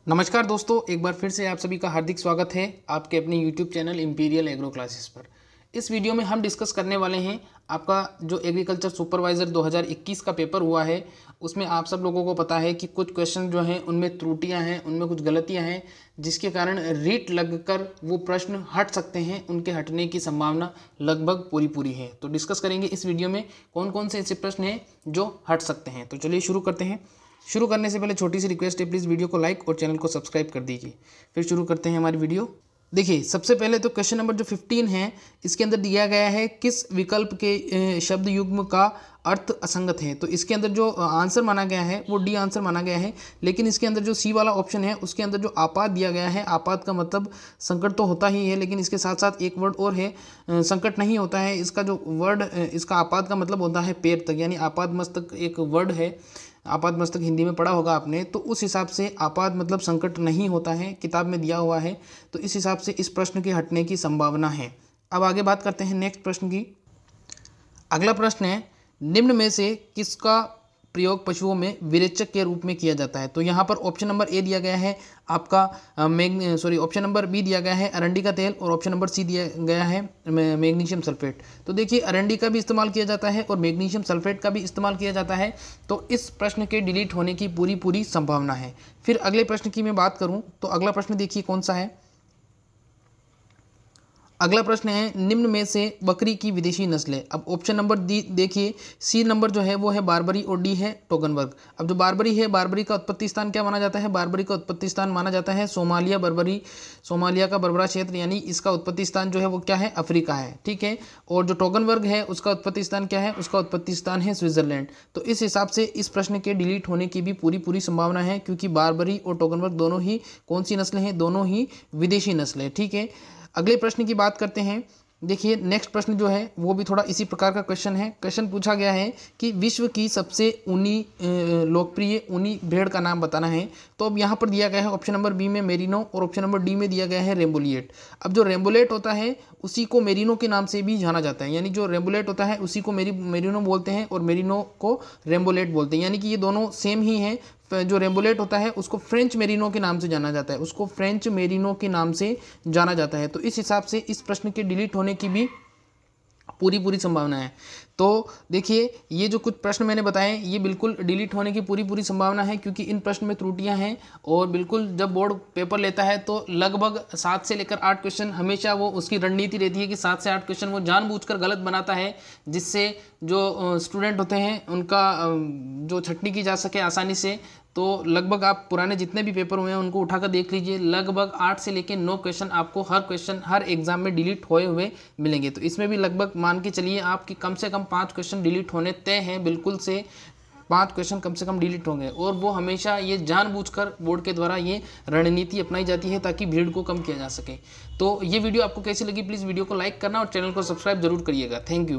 नमस्कार दोस्तों, एक बार फिर से आप सभी का हार्दिक स्वागत है आपके अपने YouTube channel imperial agro classes पर। इस वीडियो में हम डिस्कस करने वाले हैं आपका जो एग्रीकल्चर सुपरवाइज़र 2021 का पेपर हुआ है। उसमें आप सब लोगों को पता है कि कुछ क्वेश्चन जो हैं उनमें त्रुटियां हैं, उनमें कुछ गलतियां हैं, जिसके कारण रीट लगकर वो प्रश्न हट सकते हैं। उनके हटने की संभावना लगभग पूरी है। तो डिस्कस करेंगे इस वीडियो में कौन कौन से ऐसे प्रश्न हैं जो हट सकते हैं। तो चलिए शुरू करते हैं। शुरू करने से पहले छोटी सी रिक्वेस्ट है, प्लीज़ वीडियो को लाइक और चैनल को सब्सक्राइब कर दीजिए। फिर शुरू करते हैं हमारी वीडियो। देखिए, सबसे पहले तो क्वेश्चन नंबर जो 15 है, इसके अंदर दिया गया है किस विकल्प के शब्द युग्म का अर्थ असंगत है। तो इसके अंदर जो आंसर माना गया है वो डी आंसर माना गया है, लेकिन इसके अंदर जो सी वाला ऑप्शन है उसके अंदर जो आपात दिया गया है, आपात का मतलब संकट तो होता ही है, लेकिन इसके साथ साथ एक वर्ड और है, संकट नहीं होता है। इसका जो वर्ड, इसका आपात का मतलब होता है पैर तक, यानी आपात मस्तक एक वर्ड है। आपात मस्तक हिंदी में पढ़ा होगा आपने, तो उस हिसाब से आपात मतलब संकट नहीं होता है, किताब में दिया हुआ है। तो इस हिसाब से इस प्रश्न के हटने की संभावना है। अब आगे बात करते हैं नेक्स्ट प्रश्न की। अगला प्रश्न है, निम्न में से किसका प्रयोग पशुओं में विरेचक के रूप में किया जाता है। तो यहाँ पर ऑप्शन नंबर ए दिया गया है आपका ऑप्शन नंबर बी दिया गया है अरंडी का तेल, और ऑप्शन नंबर सी दिया गया है मैग्नीशियम सल्फेट। तो देखिए, अरंडी का भी इस्तेमाल किया जाता है और मैग्नीशियम सल्फेट का भी इस्तेमाल किया जाता है। तो इस प्रश्न के डिलीट होने की पूरी संभावना है। फिर अगले प्रश्न की मैं बात करूँ तो अगला प्रश्न देखिए कौन सा है। अगला प्रश्न है, निम्न में से बकरी की विदेशी नस्लें। अब ऑप्शन नंबर डी देखिए, सी नंबर जो है वो है बारबरी और डी है टोगनबर्ग। अब जो बारबरी है, बारबरी का उत्पत्ति स्थान क्या माना जाता है? बारबरी का उत्पत्ति स्थान माना जाता है सोमालिया। बर्बरी सोमालिया का बर्बरा क्षेत्र, यानी इसका उत्पत्ति स्थान जो है वो क्या है? अफ्रीका है, ठीक है। और जो टोगनबर्ग है उसका उत्पत्ति स्थान क्या है? उसका उत्पत्ति स्थान है स्विट्जरलैंड। तो इस हिसाब से इस प्रश्न के डिलीट होने की भी पूरी संभावना है, क्योंकि बारबरी और टोगनबर्ग दोनों ही कौन सी नस्लें हैं? दोनों ही विदेशी नस्लें, ठीक है। अगले प्रश्न की बात करते हैं। देखिए, नेक्स्ट प्रश्न जो है वो भी थोड़ा इसी प्रकार का क्वेश्चन है। क्वेश्चन पूछा गया है कि विश्व की सबसे ऊनी लोकप्रिय ऊनी भेड़ का नाम बताना है। तो अब यहाँ पर दिया गया है ऑप्शन नंबर बी में मेरिनो और ऑप्शन नंबर डी में दिया गया है रेम्बोलिएट। अब जो रेम्बोलेट होता है उसी को मेरिनो के नाम से भी जाना जाता है, यानी जो रेम्बोलेट होता है उसी को मेरिनो बोलते हैं और मेरिनो को रेम्बोलेट बोलते हैं, यानी कि ये दोनों सेम ही हैं। जो रेम्बोलेट होता है उसको फ्रेंच मेरिनो के नाम से जाना जाता है, उसको फ्रेंच मेरिनो के नाम से जाना जाता है। तो इस हिसाब से इस प्रश्न के डिलीट होने की भी पूरी संभावना है। तो देखिए, ये जो कुछ प्रश्न मैंने बताए ये बिल्कुल डिलीट होने की पूरी संभावना है, क्योंकि इन प्रश्न में त्रुटियां हैं। और बिल्कुल जब बोर्ड पेपर लेता है तो लगभग 7 से लेकर 8 क्वेश्चन, हमेशा वो उसकी रणनीति रहती है कि 7 से 8 क्वेश्चन वो जानबूझकर गलत बनाता है, जिससे जो स्टूडेंट होते हैं उनका जो छटनी की जा सके आसानी से। तो लगभग आप पुराने जितने भी पेपर हुए हैं उनको उठाकर देख लीजिए, लगभग 8 से लेकर 9 क्वेश्चन आपको हर क्वेश्चन हर एग्जाम में डिलीट होए हुए मिलेंगे। तो इसमें भी लगभग मान के चलिए आपकी कम से कम 5 क्वेश्चन डिलीट होने तय हैं, बिल्कुल से 5 क्वेश्चन कम से कम डिलीट होंगे। और वो हमेशा ये जानबूझकर बोर्ड के द्वारा ये रणनीति अपनाई जाती है ताकि भीड़ को कम किया जा सके। तो ये वीडियो आपको कैसी लगी, प्लीज़ वीडियो को लाइक करना और चैनल को सब्सक्राइब जरूर करिएगा। Thank you.